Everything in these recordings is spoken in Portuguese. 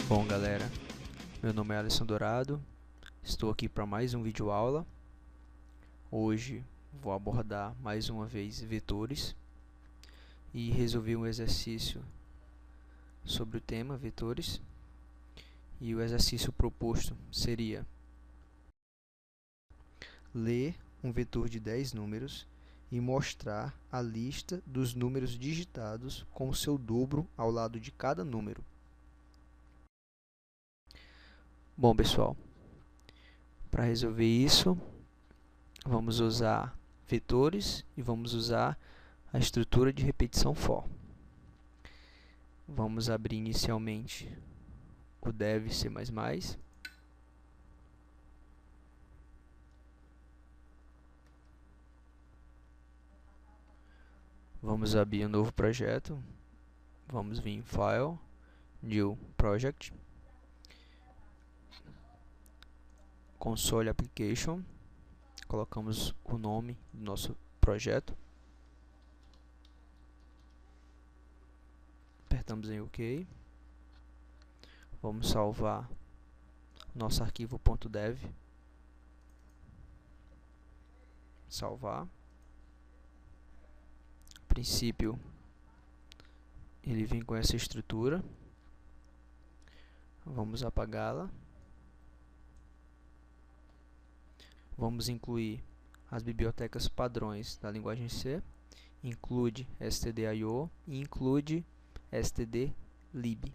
Bom, galera, meu nome é Alisson Dourado, estou aqui para mais um vídeo aula. Hoje vou abordar mais uma vez vetores e resolvi um exercício sobre o tema vetores. E o exercício proposto seria ler um vetor de 10 números e mostrar a lista dos números digitados com o seu dobro ao lado de cada número. Bom, pessoal, para resolver isso, vamos usar vetores e vamos usar a estrutura de repetição for. Vamos abrir inicialmente o dev C++. Vamos abrir um novo projeto. Vamos vir em File, New Project, Console Application. Colocamos o nome do nosso projeto. Apertamos em OK. Vamos salvar nosso arquivo .dev. Salvar. A princípio, ele vem com essa estrutura. Vamos apagá-la. Vamos incluir as bibliotecas padrões da linguagem C. Include stdio e include stdlib.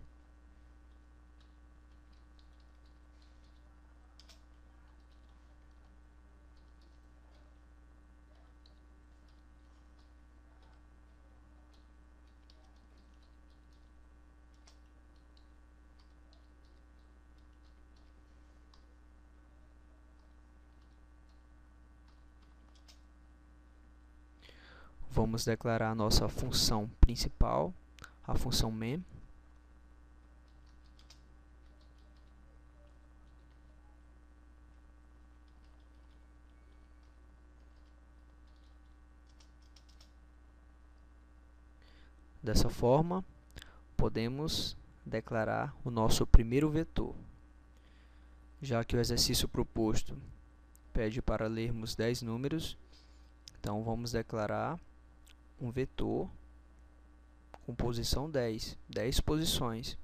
Vamos declarar a nossa função principal, a função main. Dessa forma, podemos declarar o nosso primeiro vetor. Já que o exercício proposto pede para lermos 10 números, então vamos declarar um vetor com posição 10 posições,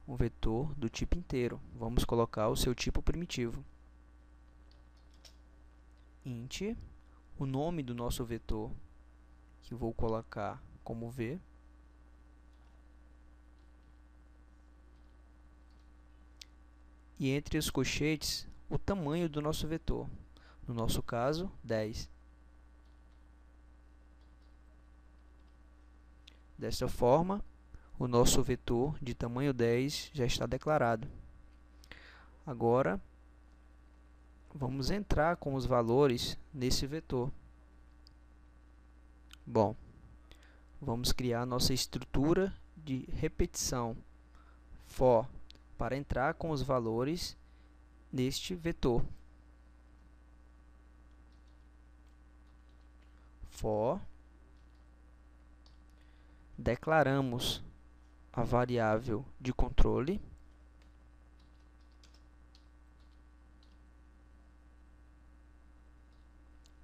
um vetor do tipo inteiro. Vamos colocar o seu tipo primitivo. Int, o nome do nosso vetor, que vou colocar como V. E entre os colchetes, o tamanho do nosso vetor. No nosso caso, 10. Desta forma, o nosso vetor de tamanho 10 já está declarado. Agora, vamos entrar com os valores nesse vetor. Bom, vamos criar nossa estrutura de repetição for para entrar com os valores neste vetor. For, declaramos a variável de controle,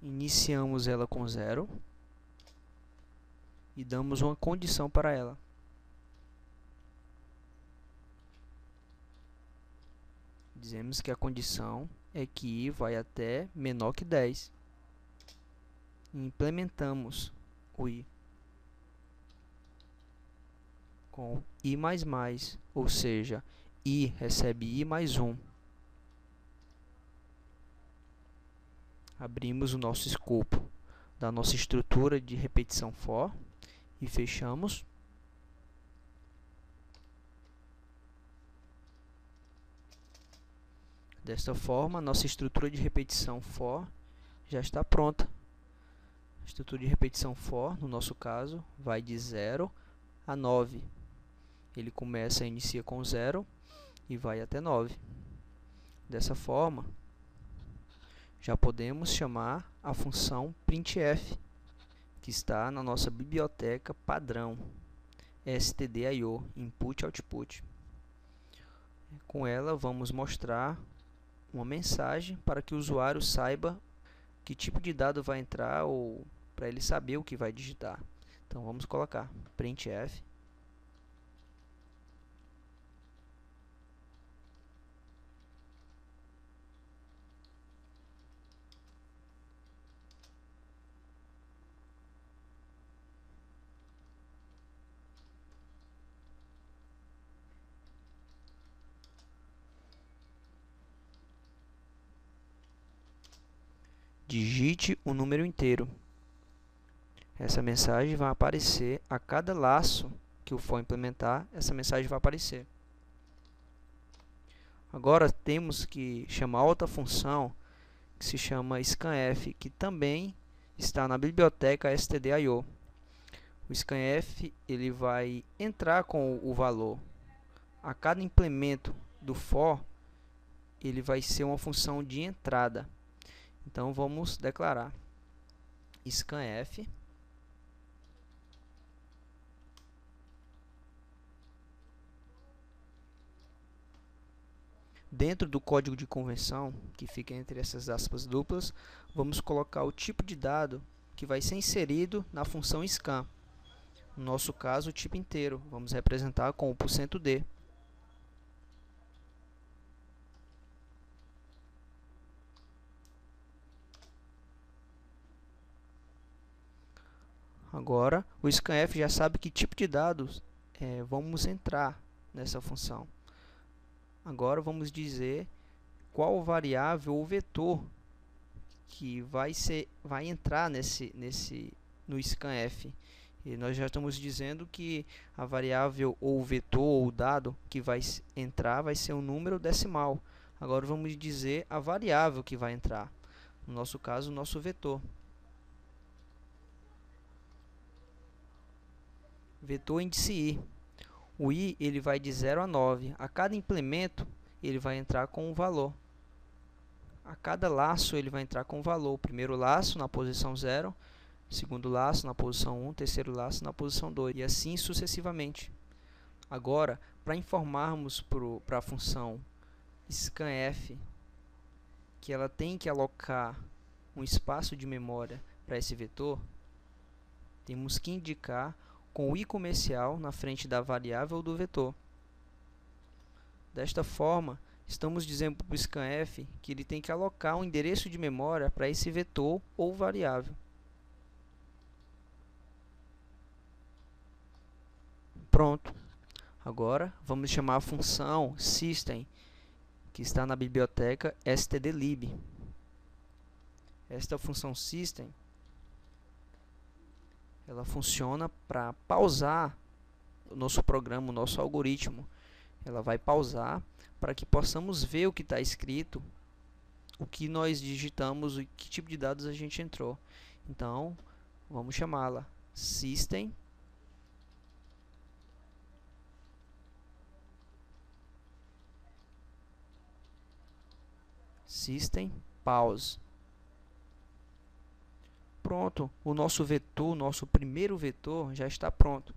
iniciamos ela com 0 e damos uma condição para ela. Dizemos que a condição é que i vai até menor que 10. E implementamos o i com i++, ou seja, i recebe i mais 1. Abrimos o nosso escopo da nossa estrutura de repetição for e fechamos. Desta forma, nossa estrutura de repetição for já está pronta. A estrutura de repetição for, no nosso caso, vai de 0 a 9. Ele inicia com 0 e vai até 9. Dessa forma, já podemos chamar a função printf, que está na nossa biblioteca padrão, stdio, input output. Com ela, vamos mostrar uma mensagem para que o usuário saiba que tipo de dado vai entrar ou para ele saber o que vai digitar. Então, vamos colocar printf digite o número inteiro. Essa mensagem vai aparecer a cada laço que eu for implementar, essa mensagem vai aparecer. Agora temos que chamar outra função que se chama scanf, que também está na biblioteca stdio. O scanf ele vai entrar com o valor. A cada implemento do for, ele vai ser uma função de entrada. Então vamos declarar scanf dentro do código de convenção, que fica entre essas aspas duplas, vamos colocar o tipo de dado que vai ser inserido na função scan. No nosso caso, o tipo inteiro. Vamos representar com o %d. Agora, o scanf já sabe que tipo de dados vamos entrar nessa função. Agora vamos dizer qual variável ou vetor que vai entrar no scanf. E nós já estamos dizendo que a variável ou vetor ou dado que vai entrar vai ser um número decimal. Agora vamos dizer a variável que vai entrar. No nosso caso, o nosso vetor. Vetor índice i. O i ele vai de 0 a 9. A cada implemento ele vai entrar com um valor. A cada laço ele vai entrar com um valor. O primeiro laço na posição 0, segundo laço na posição 1, terceiro laço na posição 2 e assim sucessivamente. Agora, para informarmos para a função scanf que ela tem que alocar um espaço de memória para esse vetor, temos que indicar com o i comercial na frente da variável do vetor. Desta forma, estamos dizendo para o scanf que ele tem que alocar um endereço de memória para esse vetor ou variável. Pronto. Agora, vamos chamar a função system, que está na biblioteca stdlib. Esta função system ela funciona para pausar o nosso programa, o nosso algoritmo. Ela vai pausar para que possamos ver o que está escrito, o que nós digitamos e que tipo de dados a gente entrou. Então, vamos chamá-la system pause. Pronto, o nosso vetor, o nosso primeiro vetor já está pronto.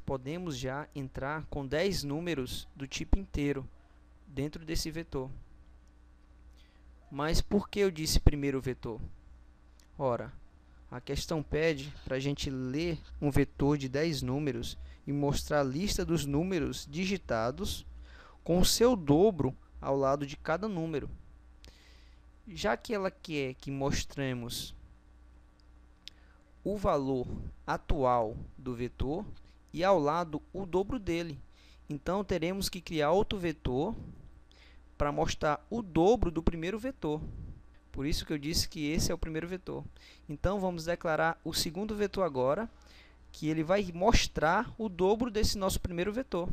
Podemos já entrar com 10 números do tipo inteiro dentro desse vetor. Mas por que eu disse primeiro vetor? Ora, a questão pede para a gente ler um vetor de 10 números e mostrar a lista dos números digitados com o seu dobro ao lado de cada número. Já que ela quer que mostremos o valor atual do vetor e ao lado o dobro dele. Então, teremos que criar outro vetor para mostrar o dobro do primeiro vetor. Por isso que eu disse que esse é o primeiro vetor. Então, vamos declarar o segundo vetor agora, que ele vai mostrar o dobro desse nosso primeiro vetor.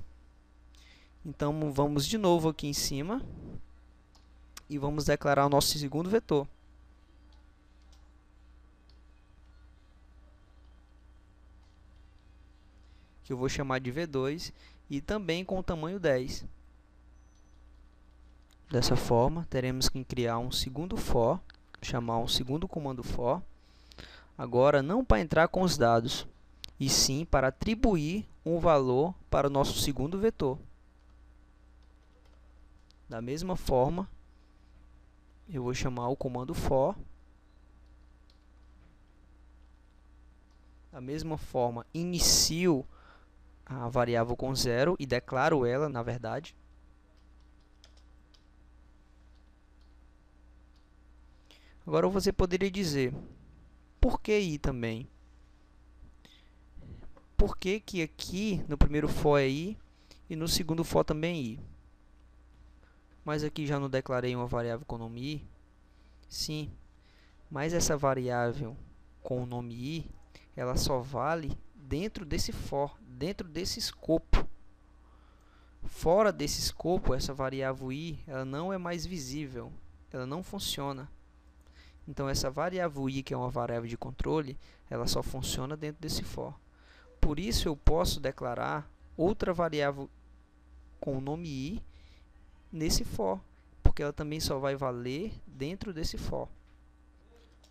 Então, vamos de novo aqui em cima e vamos declarar o nosso segundo vetor. Que eu vou chamar de V2 e também com o tamanho 10. Dessa forma, teremos que criar um segundo for, chamar um segundo comando for, agora não para entrar com os dados, e sim para atribuir um valor para o nosso segundo vetor. Da mesma forma, eu vou chamar o comando for. Da mesma forma, inicio a variável com 0 e declaro ela, na verdade. Agora você poderia dizer, por que i também? Por que que aqui no primeiro for é i e no segundo for também é i? Mas aqui já não declarei uma variável com o nome i? Sim, mas essa variável com o nome i, ela só vale dentro desse for, dentro desse escopo. Fora desse escopo, essa variável i, ela não é mais visível, ela não funciona. Então, essa variável i, que é uma variável de controle, ela só funciona dentro desse for. Por isso, eu posso declarar outra variável com o nome i nesse for, porque ela também só vai valer dentro desse for.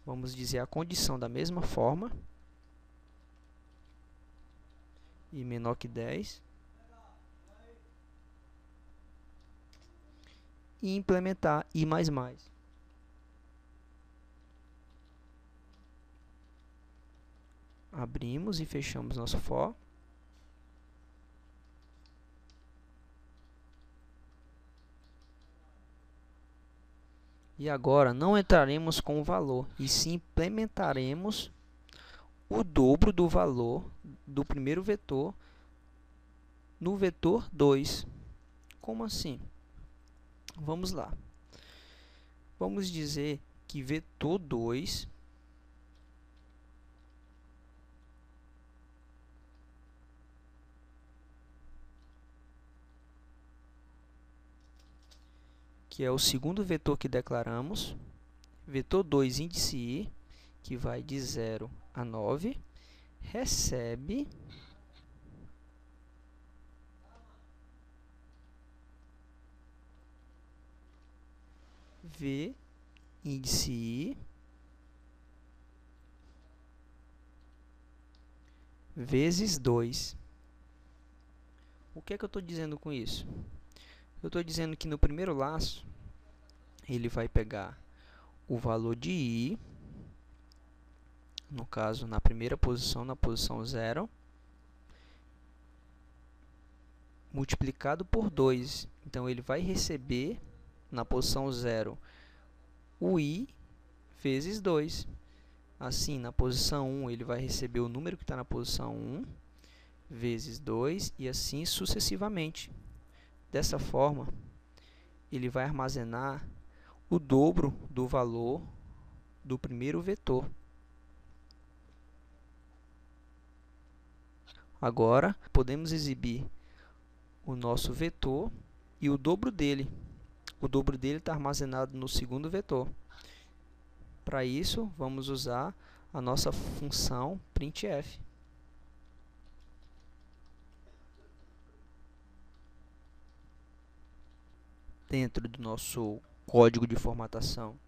Vamos dizer a condição da mesma forma, i menor que 10, e implementar i++. Abrimos e fechamos nosso for. E agora não entraremos com o valor, e sim implementaremos o dobro do valor do primeiro vetor no vetor 2. Como assim? Vamos lá. Vamos dizer que vetor 2 que é o segundo vetor que declaramos, vetor 2 índice i, que vai de 0 a 9, recebe v índice i vezes 2. O que é que eu estou dizendo com isso? Eu estou dizendo que no primeiro laço, ele vai pegar o valor de i, no caso, na primeira posição, na posição 0, multiplicado por 2. Então, ele vai receber, na posição 0, o i vezes 2. Assim, na posição 1, ele vai receber o número que está na posição 1, vezes 2, e assim sucessivamente. Dessa forma, ele vai armazenar o dobro do valor do primeiro vetor. Agora, podemos exibir o nosso vetor e o dobro dele. O dobro dele está armazenado no segundo vetor. Para isso, vamos usar a nossa função printf. Dentro do nosso código de formatação,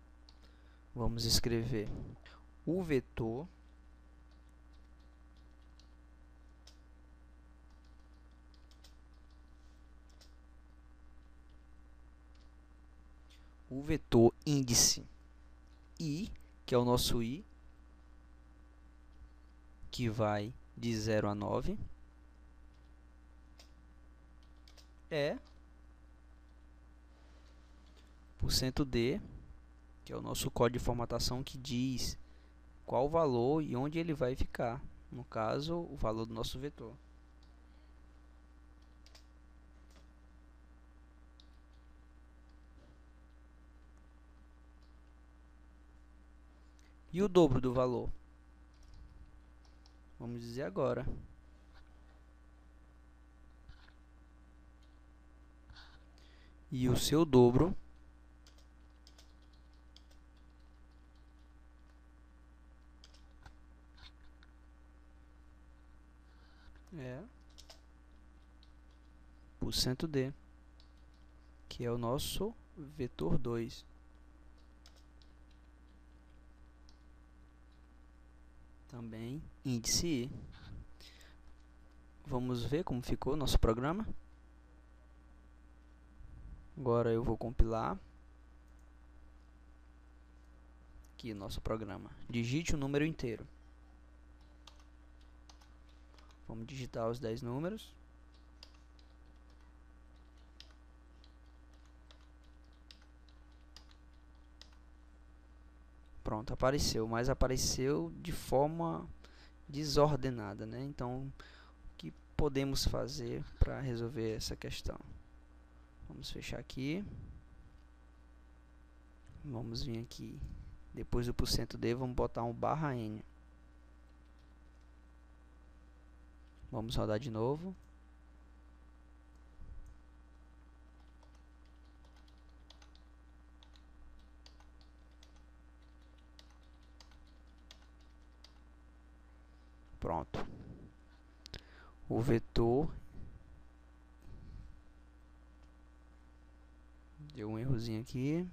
vamos escrever o vetor índice i, que é o nosso i, que vai de 0 a 9, é %d, que é o nosso código de formatação que diz qual o valor e onde ele vai ficar. No caso, o valor do nosso vetor. E o dobro do valor? Vamos dizer agora. E o seu dobro é %d, que é o nosso vetor 2. Também índice i. Vamos ver como ficou o nosso programa? Agora eu vou compilar aqui o nosso programa. Digite o número inteiro. Vamos digitar os 10 números. Pronto, apareceu, mas apareceu de forma desordenada, né? Então, o que podemos fazer para resolver essa questão? Vamos fechar aqui. Vamos vir aqui. Depois do %d, vamos botar um /n. Vamos rodar de novo. Pronto. O vetor deu um errozinho aqui.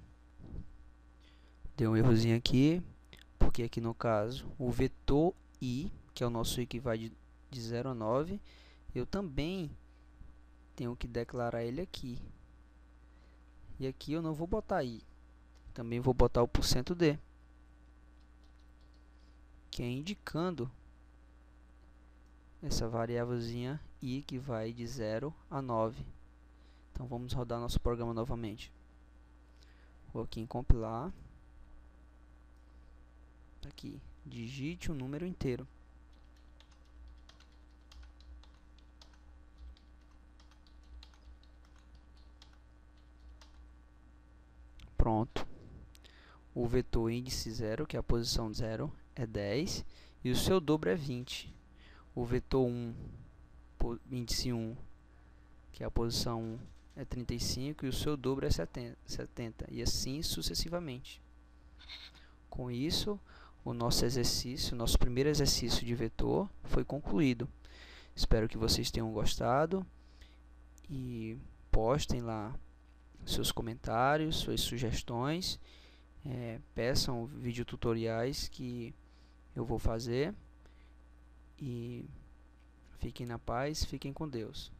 Deu um errozinho aqui, porque aqui no caso o vetor i, que é o nosso i que vai de 0 a 9, eu também tenho que declarar ele aqui. E aqui eu não vou botar i, também vou botar o %d, que é indicando essa variávelzinha i que vai de 0 a 9. Então vamos rodar nosso programa novamente. Vou aqui em compilar. Aqui, digite o número inteiro. Pronto. O vetor índice 0, que é a posição 0, é 10. E o seu dobro é 20. O vetor 1, índice 1, que é a posição 1, é 35. E o seu dobro é 70. E assim sucessivamente. Com isso, o nosso exercício, nosso primeiro exercício de vetor foi concluído. Espero que vocês tenham gostado e postem lá seus comentários, suas sugestões, peçam videotutoriais que eu vou fazer e fiquem na paz, fiquem com Deus.